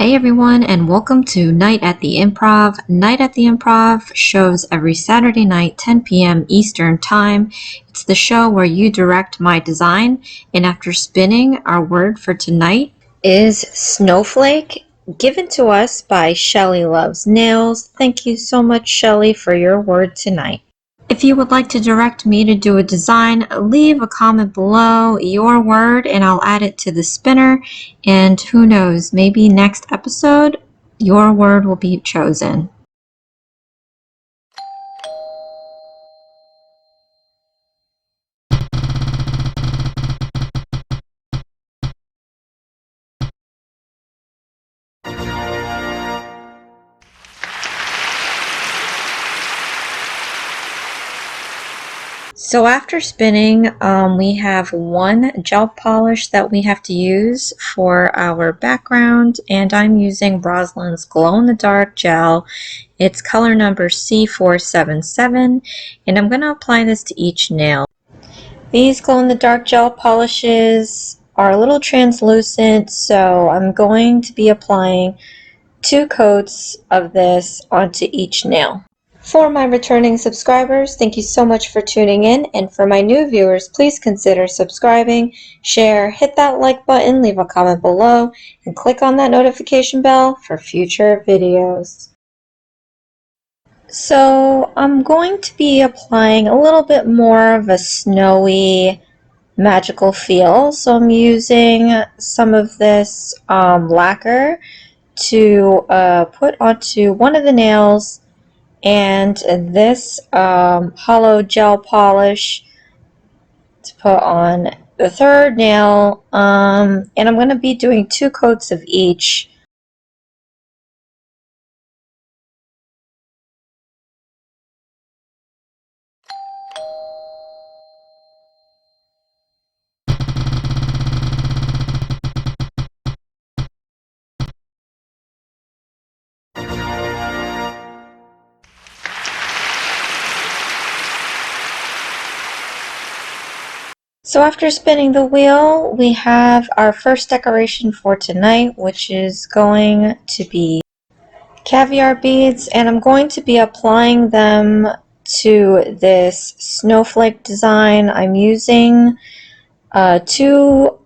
Hey everyone, and welcome to Night at the Improv. Night at the Improv shows every Saturday night, 10 p.m. Eastern Time. It's the show where you direct my design, and after spinning, our word for tonight is Snowflake, given to us by Shelly Loves Nails. Thank you so much, Shelly, for your word tonight. If you would like to direct me to do a design, leave a comment below your word and I'll add it to the spinner. And who knows, maybe next episode, your word will be chosen. So after spinning, we have one gel polish that we have to use for our background, and I'm using Rosalind's glow-in-the-dark gel. It's color number C477, and I'm going to apply this to each nail. These glow-in-the-dark gel polishes are a little translucent, so I'm going to be applying 2 coats of this onto each nail. For my returning subscribers, thank you so much for tuning in, and for my new viewers, please consider subscribing, share, hit that like button, leave a comment below, and click on that notification bell for future videos. So I'm going to be applying a little bit more of a snowy, magical feel. So I'm using some of this lacquer to put onto one of the nails, and this hollow gel polish to put on the third nail, and I'm going to be doing 2 coats of each. So after spinning the wheel, we have our first decoration for tonight, which is going to be caviar beads, and I'm going to be applying them to this snowflake design. I'm using 2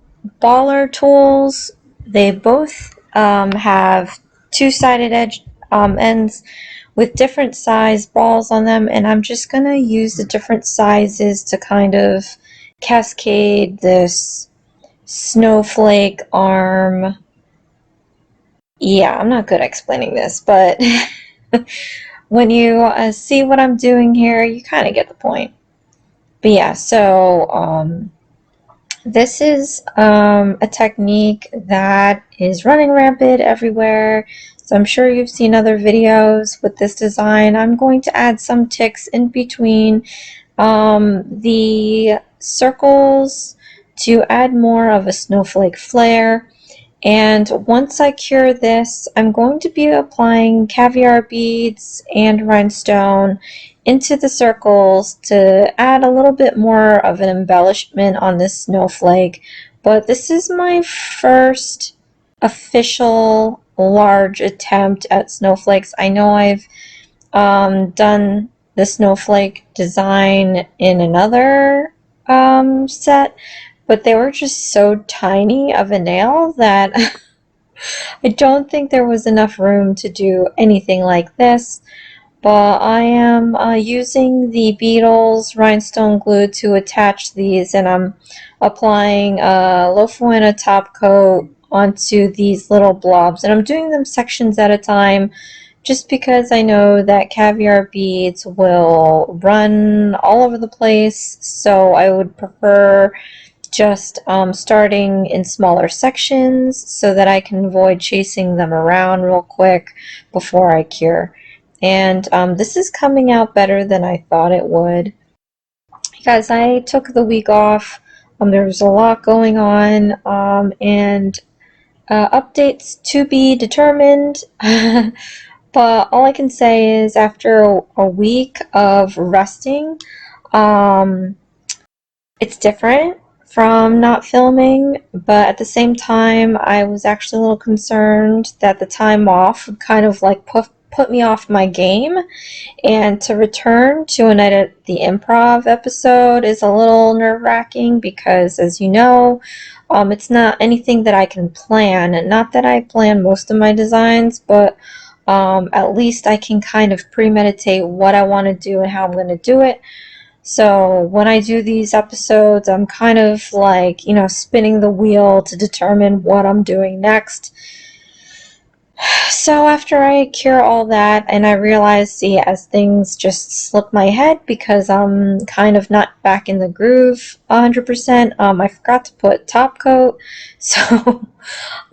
baller tools. They both have 2-sided edge ends with different size balls on them, and I'm just going to use the different sizes to kind of cascade this snowflake arm. Yeah, I'm not good at explaining this, but when you see what I'm doing here, you kind of get the point. But yeah, so this is a technique that is running rampant everywhere. So I'm sure you've seen other videos with this design. I'm going to add some ticks in between the circles to add more of a snowflake flare. And once I cure this, I'm going to be applying caviar beads and rhinestone into the circles to add a little bit more of an embellishment on this snowflake. But this is my first official large attempt at snowflakes. I know I've done the snowflake design in another set, but they were just so tiny of a nail that I don't think there was enough room to do anything like this. But I am using the Beetles rhinestone glue to attach these, and I'm applying a Lofuanna top coat onto these little blobs, and I'm doing them sections at a time just because I know that caviar beads will run all over the place, so I would prefer just starting in smaller sections so that I can avoid chasing them around real quick before I cure. And this is coming out better than I thought it would. Guys, I took the week off. There was a lot going on, and updates to be determined. But all I can say is after a week of resting, it's different from not filming, but at the same time I was actually a little concerned that the time off would kind of like put me off my game, and to return to a night at the Improv episode is a little nerve-wracking because, as you know, it's not anything that I can plan, and not that I plan most of my designs, but at least I can kind of premeditate what I want to do and how I'm going to do it. So when I do these episodes, I'm kind of like, you know, spinning the wheel to determine what I'm doing next. So after I cure all that, and I realize, see, as things just slip my head because I'm kind of not back in the groove 100%, I forgot to put top coat. So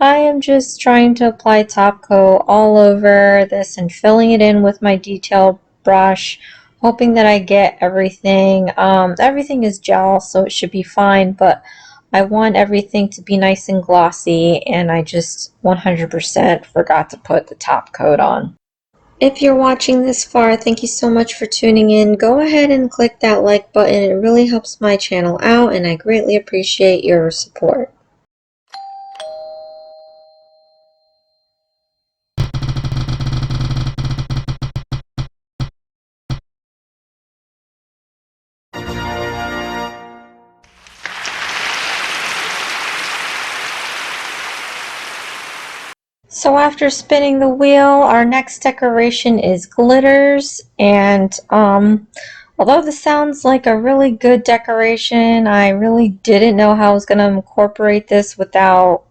I am just trying to apply top coat all over this and filling it in with my detail brush, hoping that I get everything. Everything is gel, so it should be fine, but I want everything to be nice and glossy, and I just 100% forgot to put the top coat on. If you're watching this far, thank you so much for tuning in. Go ahead and click that like button. It really helps my channel out, and I greatly appreciate your support. So after spinning the wheel, our next decoration is glitters, and although this sounds like a really good decoration, I really didn't know how I was going to incorporate this without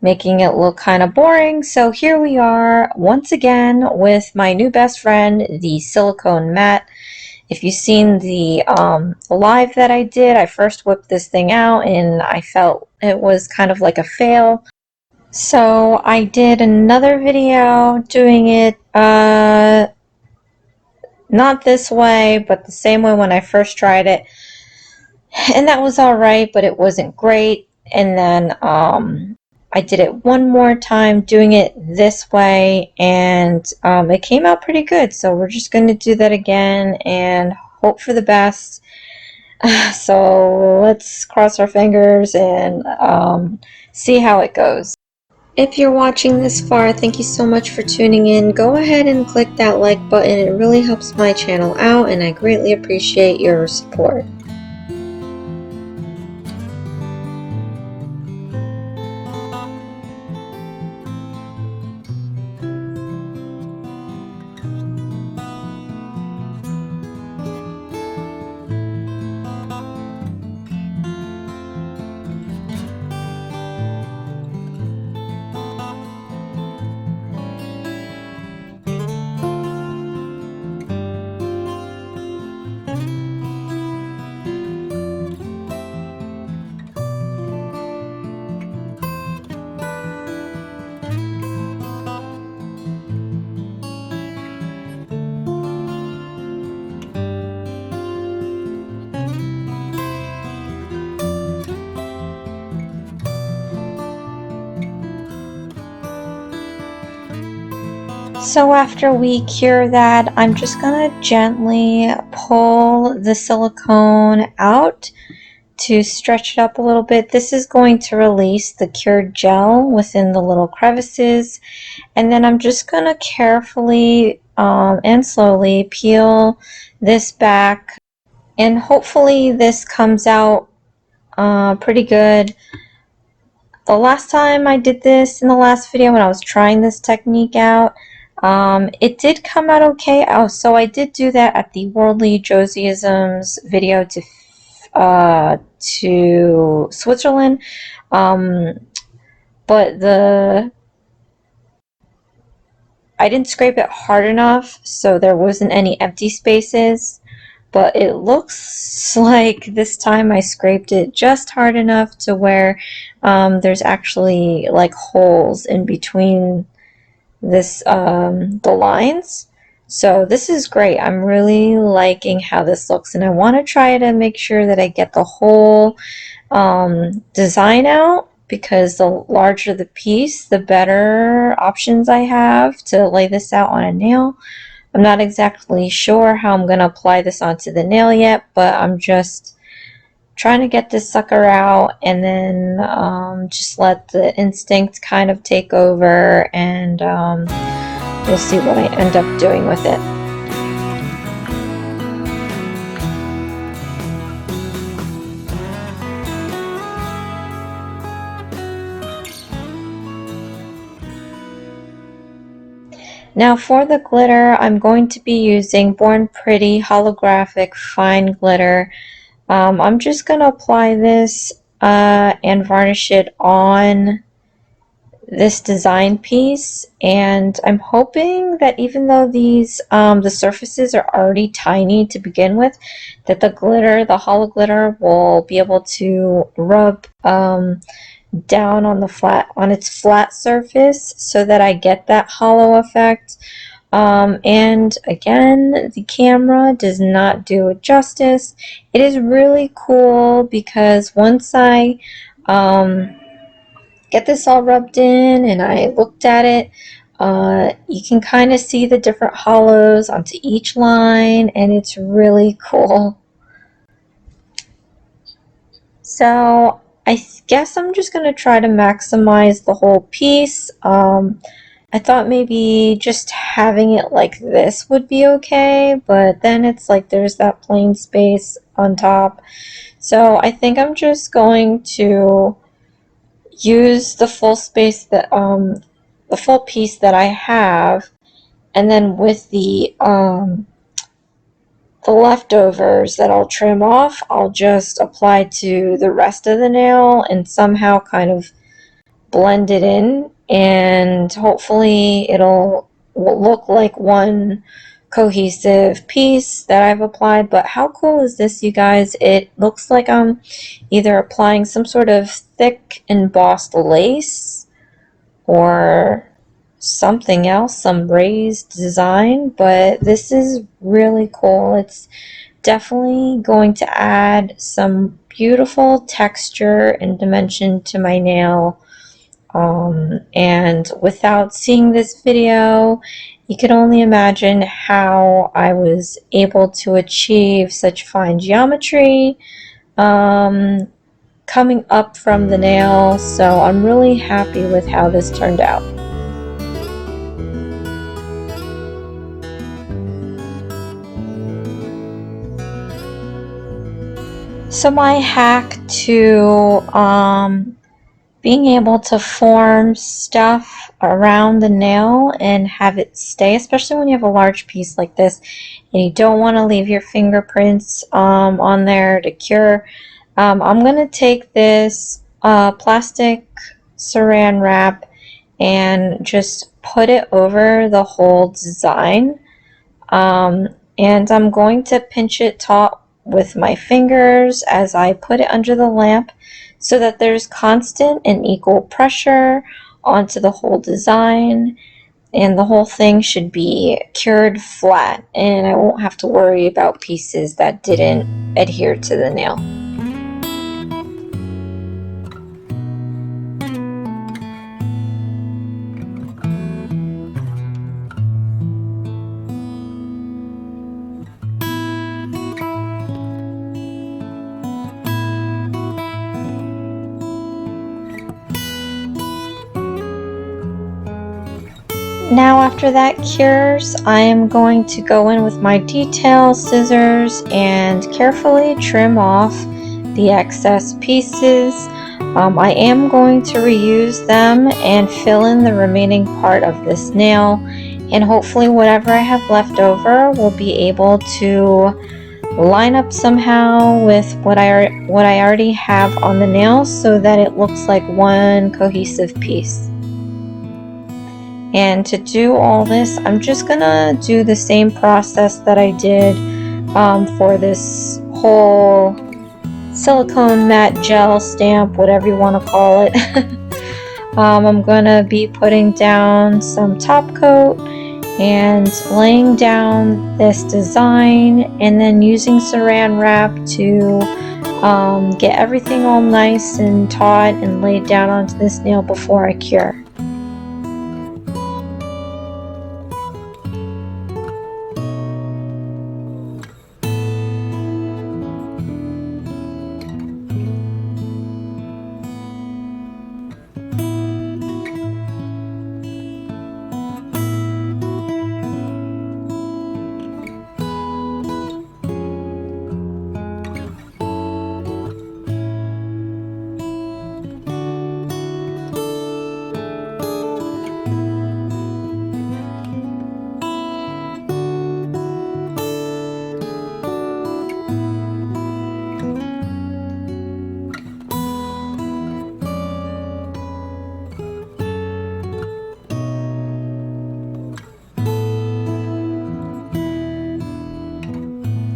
making it look kind of boring. So here we are once again with my new best friend, the silicone mat. If you've seen the live that I did, I first whipped this thing out and I felt it was kind of like a fail. So I did another video doing it not this way, but the same way when I first tried it, and that was alright, but it wasn't great. And then I did it one more time doing it this way, and it came out pretty good. So we're just going to do that again and hope for the best. So let's cross our fingers and see how it goes. If you're watching this far, thank you so much for tuning in. Go ahead and click that like button. It really helps my channel out, and I greatly appreciate your support. So after we cure that, I'm just going to gently pull the silicone out to stretch it up a little bit. This is going to release the cured gel within the little crevices, and then I'm just going to carefully and slowly peel this back, and hopefully this comes out pretty good. The last time I did this in the last video when I was trying this technique out, it did come out okay. Oh, so I did do that at the Worldly Josieisms video to Switzerland, but I didn't scrape it hard enough, so there wasn't any empty spaces. But it looks like this time I scraped it just hard enough to where there's actually like holes in between this the lines. So this is great. I'm really liking how this looks, and I want to try to make sure that I get the whole design out, because the larger the piece, the better options I have to lay this out on a nail. I'm not exactly sure how I'm going to apply this onto the nail yet, but I'm just trying to get this sucker out, and then just let the instinct kind of take over, and we'll see what I end up doing with it. Now for the glitter, I'm going to be using Born Pretty Holographic Fine Glitter. I'm just going to apply this and varnish it on this design piece, and I'm hoping that even though these the surfaces are already tiny to begin with, that the glitter, the hollow glitter, will be able to rub down on its flat surface so that I get that hollow effect. And again, the camera does not do it justice. It is really cool because once I get this all rubbed in and I looked at it, you can kind of see the different hollows onto each line, and it's really cool. So I guess I'm just going to try to maximize the whole piece. I thought maybe just having it like this would be okay, but then it's like there's that plain space on top. So I think I'm just going to use the full space that the full piece that I have, and then with the leftovers that I'll trim off, I'll just apply to the rest of the nail and somehow kind of blend it in, and hopefully will look like one cohesive piece that I've applied. But how cool is this, you guys? It looks like I'm either applying some sort of thick embossed lace or something else, some raised design, but this is really cool. It's definitely going to add some beautiful texture and dimension to my nail. And without seeing this video, you can only imagine how I was able to achieve such fine geometry coming up from the nail. So I'm really happy with how this turned out. So my hack to being able to form stuff around the nail and have it stay, especially when you have a large piece like this and you don't want to leave your fingerprints on there to cure, I'm going to take this plastic saran wrap and just put it over the whole design, and I'm going to pinch it taut with my fingers as I put it under the lamp so that there's constant and equal pressure onto the whole design, and the whole thing should be cured flat, and I won't have to worry about pieces that didn't adhere to the nail. Now after that cures, I am going to go in with my detail scissors and carefully trim off the excess pieces. I am going to reuse them and fill in the remaining part of this nail, and hopefully whatever I have left over will be able to line up somehow with what I already have on the nail so that it looks like one cohesive piece. And to do all this, I'm just gonna do the same process that I did for this whole silicone matte gel stamp, whatever you want to call it. I'm gonna be putting down some top coat and laying down this design, and then using saran wrap to get everything all nice and taut and laid down onto this nail before I cure.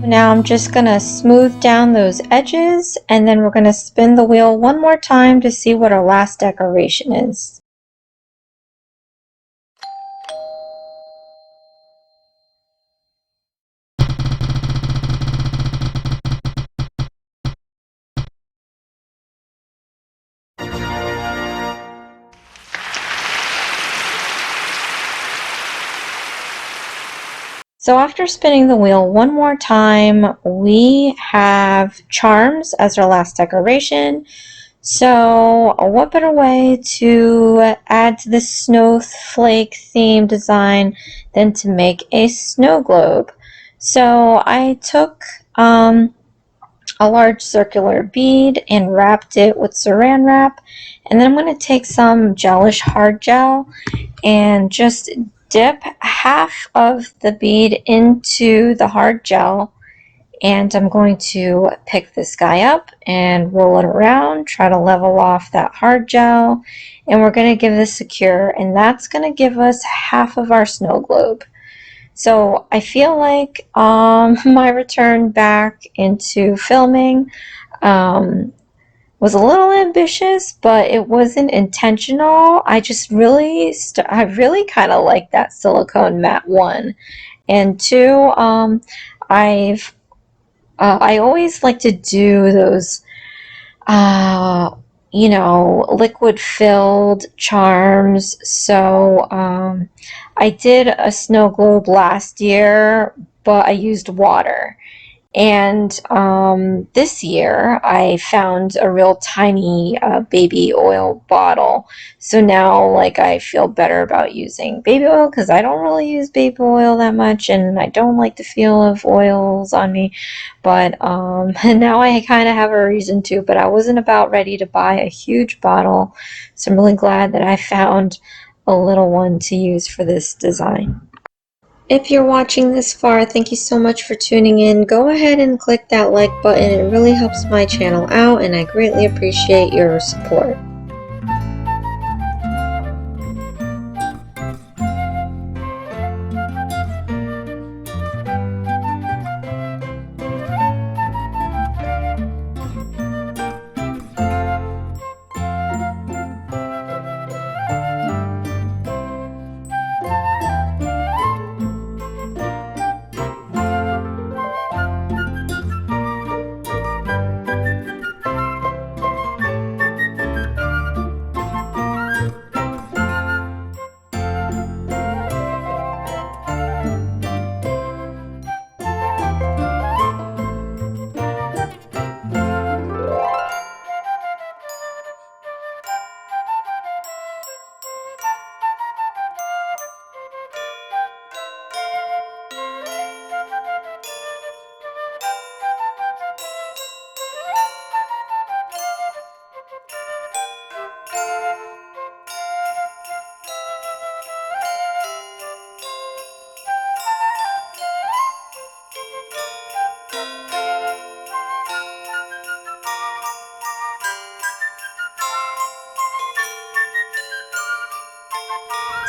Now I'm just going to smooth down those edges, and then we're going to spin the wheel one more time to see what our last decoration is. So after spinning the wheel one more time, we have charms as our last decoration. So what better way to add to this snowflake theme design than to make a snow globe? So I took a large circular bead and wrapped it with saran wrap, and then I'm going to take some gelish hard gel and just dip half of the bead into the hard gel, and I'm going to pick this guy up and roll it around, try to level off that hard gel, and we're going to give this a cure, and that's going to give us half of our snow globe. So I feel like my return back into filming was a little ambitious, but it wasn't intentional. I just really, I really kind of like that silicone matte one. And two, I always like to do those, you know, liquid filled charms. So I did a snow globe last year, but I used water. And this year I found a real tiny baby oil bottle. So now, like, I feel better about using baby oil because I don't really use baby oil that much, and I don't like the feel of oils on me. But now I kind of have a reason to, but I wasn't about ready to buy a huge bottle. So I'm really glad that I found a little one to use for this design. If you're watching this far, thank you so much for tuning in. Go ahead and click that like button. It really helps my channel out, and I greatly appreciate your support.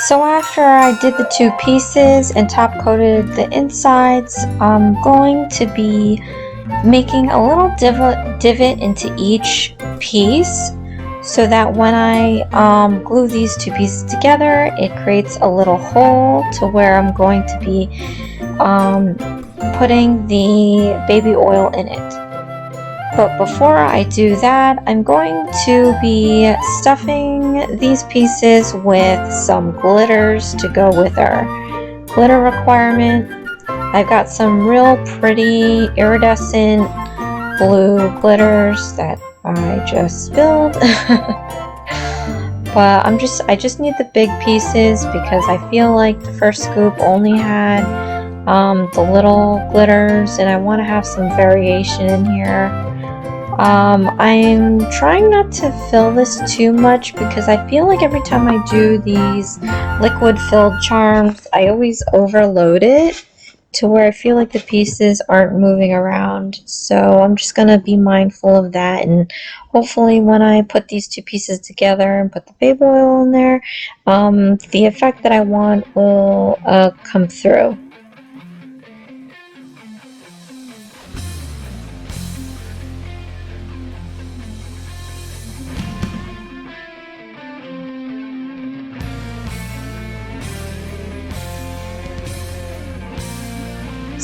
So after I did the two pieces and top coated the insides, I'm going to be making a little divot into each piece so that when I glue these two pieces together, it creates a little hole to where I'm going to be putting the baby oil in it. But before I do that, I'm going to be stuffing these pieces with some glitters to go with our glitter requirement. I've got some real pretty iridescent blue glitters that I just spilled. But I just need the big pieces because I feel like the first scoop only had the little glitters, and I want to have some variation in here. I'm trying not to fill this too much because I feel like every time I do these liquid filled charms, I always overload it to where I feel like the pieces aren't moving around. So I'm just going to be mindful of that, and hopefully when I put these two pieces together and put the baby oil in there, the effect that I want will come through.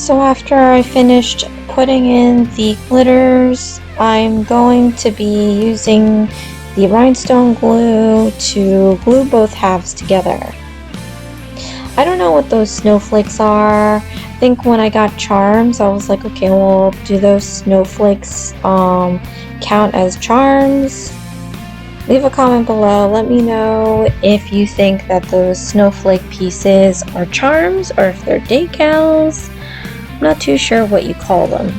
So after I finished putting in the glitters, I'm going to be using the rhinestone glue to glue both halves together. I don't know what those snowflakes are. I think when I got charms, I was like, okay, well, do those snowflakes count as charms? Leave a comment below. Let me know if you think that those snowflake pieces are charms or if they're decals. I'm not too sure what you call them.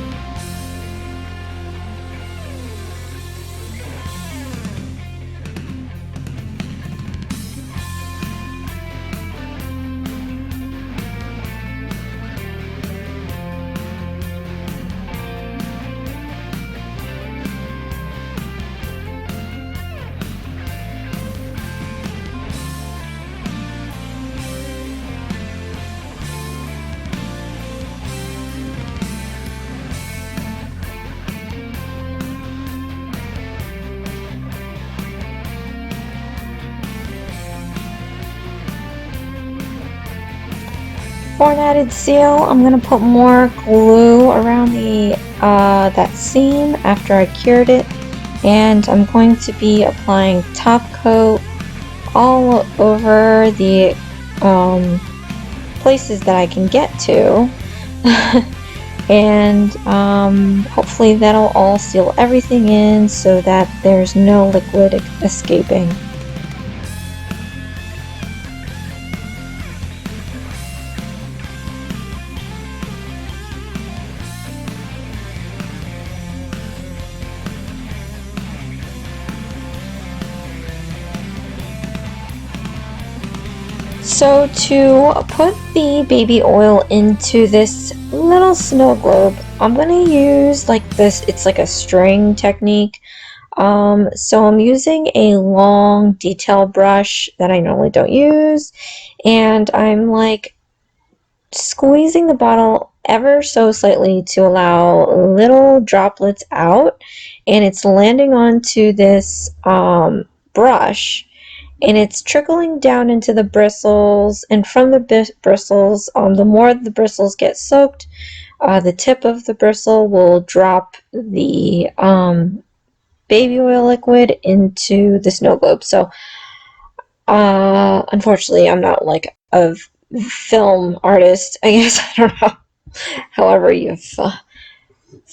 For an added seal, I'm going to put more glue around the that seam after I cured it, and I'm going to be applying top coat all over the places that I can get to, and hopefully that'll all seal everything in so that there's no liquid escaping. So to put the baby oil into this little snow globe, I'm going to use like this, it's like a string technique. So I'm using a long detail brush that I normally don't use, and I'm like squeezing the bottle ever so slightly to allow little droplets out, and it's landing onto this brush. And it's trickling down into the bristles, and from the bristles, the more the bristles get soaked, the tip of the bristle will drop the baby oil liquid into the snow globe. So unfortunately, I'm not like a film artist, I guess. I don't know. However, you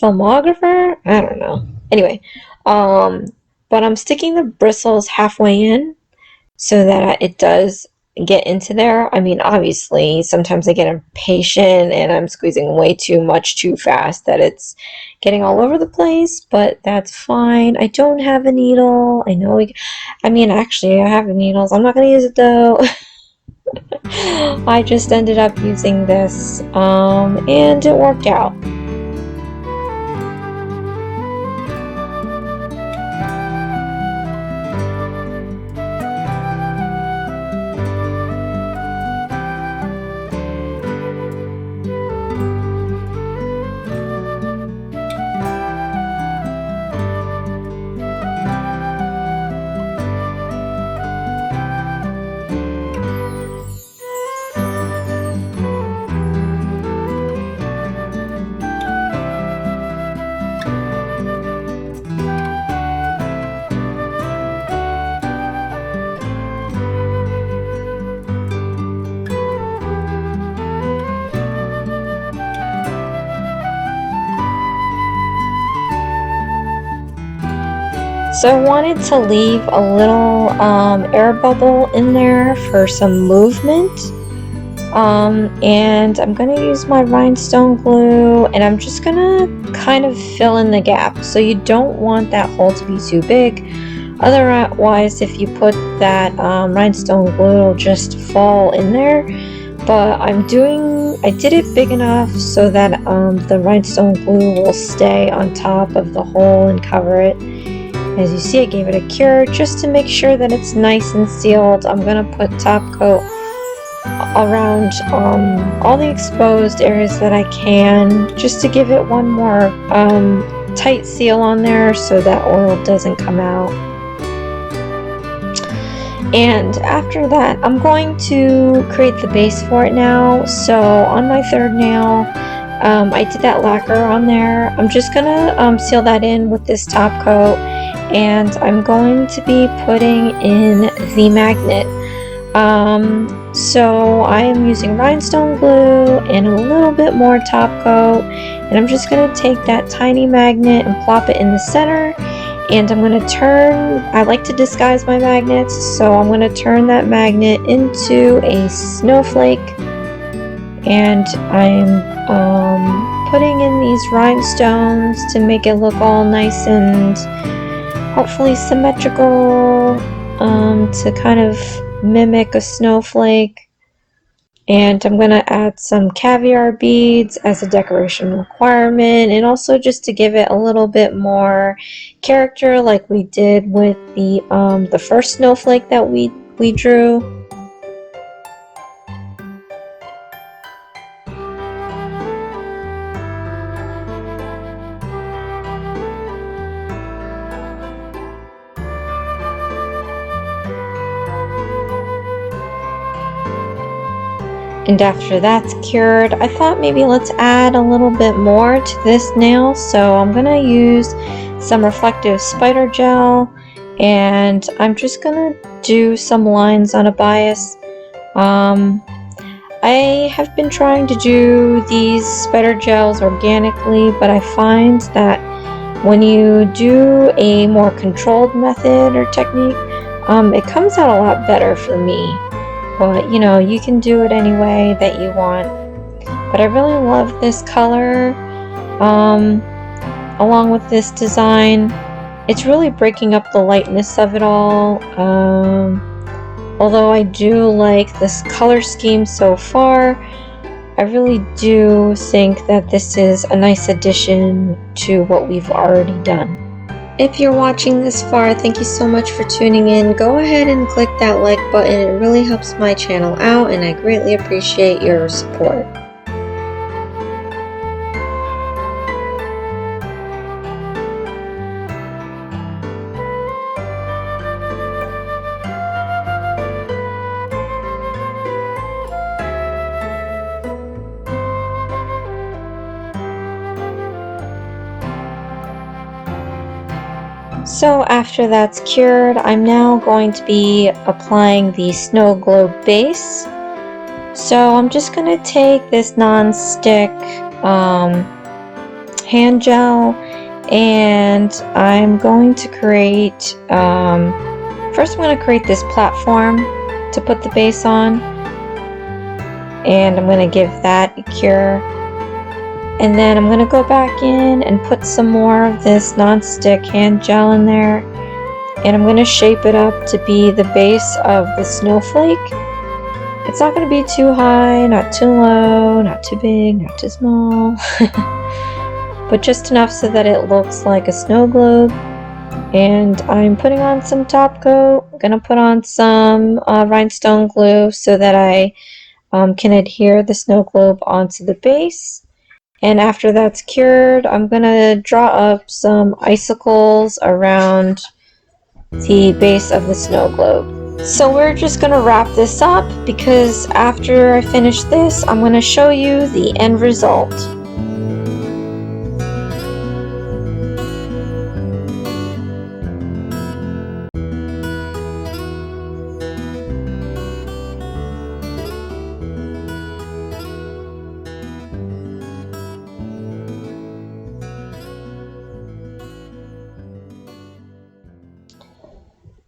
filmographer? I don't know. Anyway, but I'm sticking the bristles halfway in, so that it does get into there. I mean, obviously, sometimes I get impatient and I'm squeezing way too much too fast that it's getting all over the place, but that's fine. I don't have a needle. I mean, actually, I have the needles. I'm not going to use it though. I just ended up using this, and it worked out. So I wanted to leave a little air bubble in there for some movement. And I'm going to use my rhinestone glue, and I'm just going to kind of fill in the gap. So you don't want that hole to be too big. Otherwise, if you put that rhinestone glue, it'll just fall in there. But I did it big enough so that the rhinestone glue will stay on top of the hole and cover it. As you see, I gave it a cure just to make sure that it's nice and sealed. I'm going to put top coat around all the exposed areas that I can, just to give it one more tight seal on there so that oil doesn't come out. And after that, I'm going to create the base for it now. So on my third nail, I did that lacquer on there. I'm just gonna seal that in with this top coat, and I'm going to be putting in the magnet. So I am using rhinestone glue and a little bit more top coat, and I'm just going to take that tiny magnet and plop it in the center, and I'm going to turn, I like to disguise my magnets, so I'm going to turn that magnet into a snowflake, and I'm putting in these rhinestones to make it look all nice and hopefully symmetrical, to kind of mimic a snowflake. And I'm going to add some caviar beads as a decoration requirement, and also just to give it a little bit more character, like we did with the first snowflake that we drew. And after that's cured, I thought maybe let's add a little bit more to this nail. So I'm going to use some reflective spider gel, and I'm just going to do some lines on a bias. I have been trying to do these spider gels organically, but I find that when you do a more controlled method or technique, it comes out a lot better for me. But you know, you can do it any way that you want. But I really love this color along with this design. It's really breaking up the lightness of it all. Although I do like this color scheme so far, I really do think that this is a nice addition to what we've already done. If you're watching this far, thank you so much for tuning in. Go ahead and click that like button. It really helps my channel out, and I greatly appreciate your support. So after that's cured, I'm now going to be applying the snow globe base. So I'm just going to take this non-stick hand gel, and I'm going to create, first I'm going to create this platform to put the base on, and I'm going to give that a cure. And then I'm going to go back in and put some more of this non-stick hand gel in there, and I'm going to shape it up to be the base of the snowflake. It's not going to be too high, not too low, not too big, not too small, but just enough so that it looks like a snow globe. And I'm putting on some top coat. I'm going to put on some rhinestone glue so that I can adhere the snow globe onto the base. And after that's cured, I'm going to draw up some icicles around the base of the snow globe. So we're just going to wrap this up, because after I finish this, I'm going to show you the end result.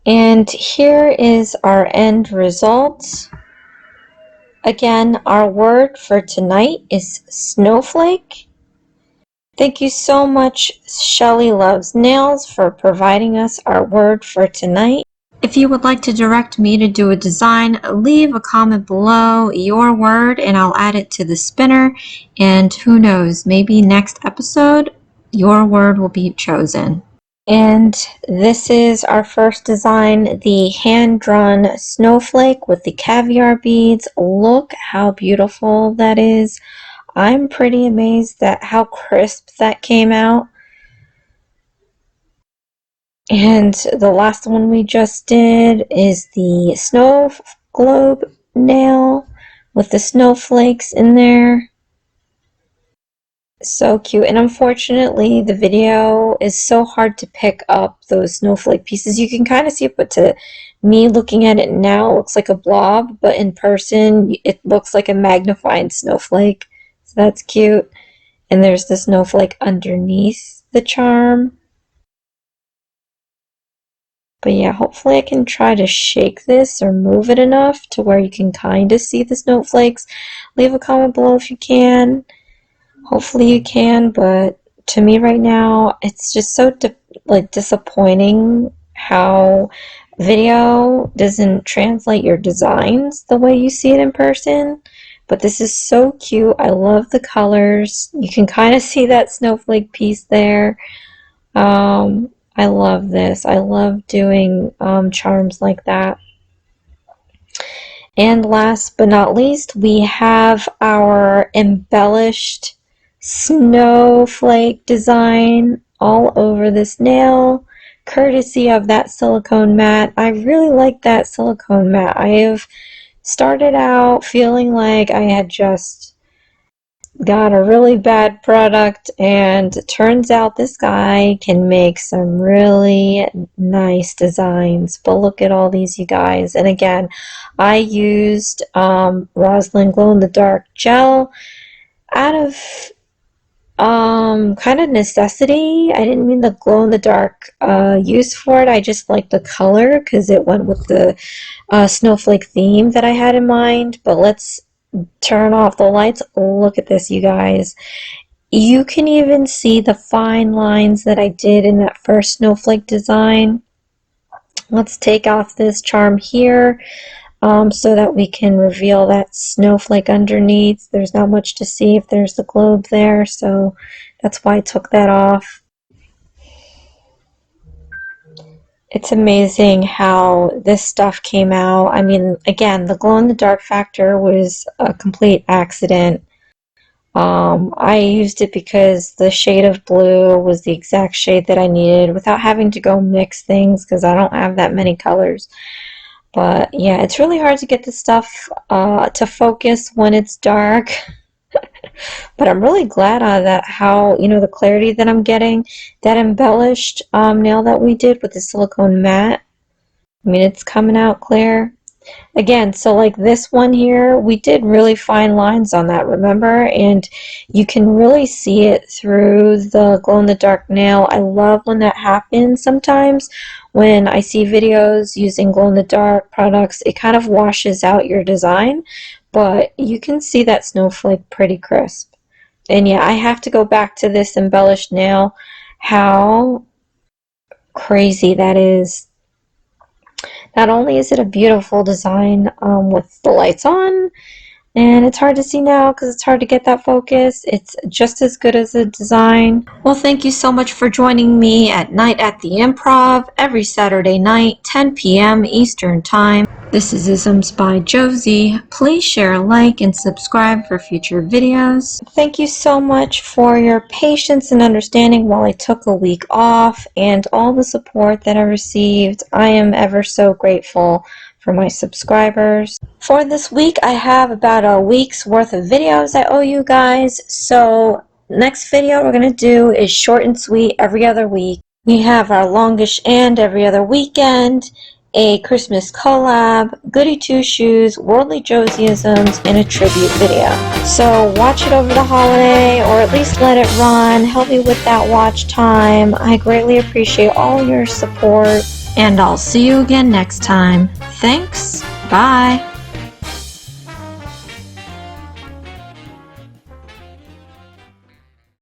And here is our end result. Again, our word for tonight is snowflake. Thank you so much, Shelly Loves Nails, for providing us our word for tonight. If you would like to direct me to do a design, leave a comment below your word and I'll add it to the spinner. And who knows, maybe next episode, your word will be chosen. And this is our first design, the hand-drawn snowflake with the caviar beads. Look how beautiful that is. I'm pretty amazed at how crisp that came out. And the last one we just did is the snow globe nail with the snowflakes in there. So cute. And unfortunately, the video is so hard to pick up those snowflake pieces. You can kind of see it, but to me looking at it now, it looks like a blob, but in person, it looks like a magnifying snowflake. So that's cute. And there's the snowflake underneath the charm. But yeah, hopefully I can try to shake this or move it enough to where you can kind of see the snowflakes. Leave a comment below if you can. Hopefully you can, but to me right now, it's just so disappointing how video doesn't translate your designs the way you see it in person. But this is so cute. I love the colors. You can kind of see that snowflake piece there. I love this. I love doing charms like that. And last but not least, we have our embellished snowflake design all over this nail, courtesy of that silicone mat. I really like that silicone mat. I have started out feeling like I had just got a really bad product, and it turns out this guy can make some really nice designs. But look at all these, you guys. And again, I used Rosalind glow-in-the-dark gel out of kind of necessity. I didn't mean the glow-in-the-dark use for it. I just like the color because it went with the snowflake theme that I had in mind. But let's turn off the lights. Look at this, you guys. You can even see the fine lines that I did in that first snowflake design. Let's take off this charm here so that we can reveal that snowflake underneath. There's not much to see if there's the globe there, so that's why I took that off. It's amazing how this stuff came out. I mean, again, the glow-in-the-dark factor was a complete accident. I used it because the shade of blue was the exact shade that I needed without having to go mix things because I don't have that many colors. But yeah, it's really hard to get this stuff to focus when it's dark. But I'm really glad that how, you know, the clarity that I'm getting, that embellished nail that we did with the silicone mat. I mean, it's coming out clear. Again, so like this one here, we did really fine lines on that, remember? And you can really see it through the glow-in-the-dark nail. I love when that happens sometimes. When I see videos using glow-in-the-dark products, it kind of washes out your design, but you can see that snowflake pretty crisp. And yeah, I have to go back to this embellished nail. How crazy that is. Not only is it a beautiful design with the lights on, and it's hard to see now because it's hard to get that focus, it's just as good as the design. Well, thank you so much for joining me at Night at the Improv every Saturday night, 10 p.m. Eastern Time. This is Isms by Josie. Please share, like, and subscribe for future videos. Thank you so much for your patience and understanding while I took a week off and all the support that I received. I am ever so grateful for my subscribers. For this week, I have about a week's worth of videos I owe you guys. So next video we're going to do is short and sweet every other week. We have our longish and every other weekend, a Christmas collab, goody two shoes, worldly Josieisms, and a tribute video. So watch it over the holiday, or at least let it run. Help me with that watch time. I greatly appreciate all your support, and I'll see you again next time. Thanks. Bye.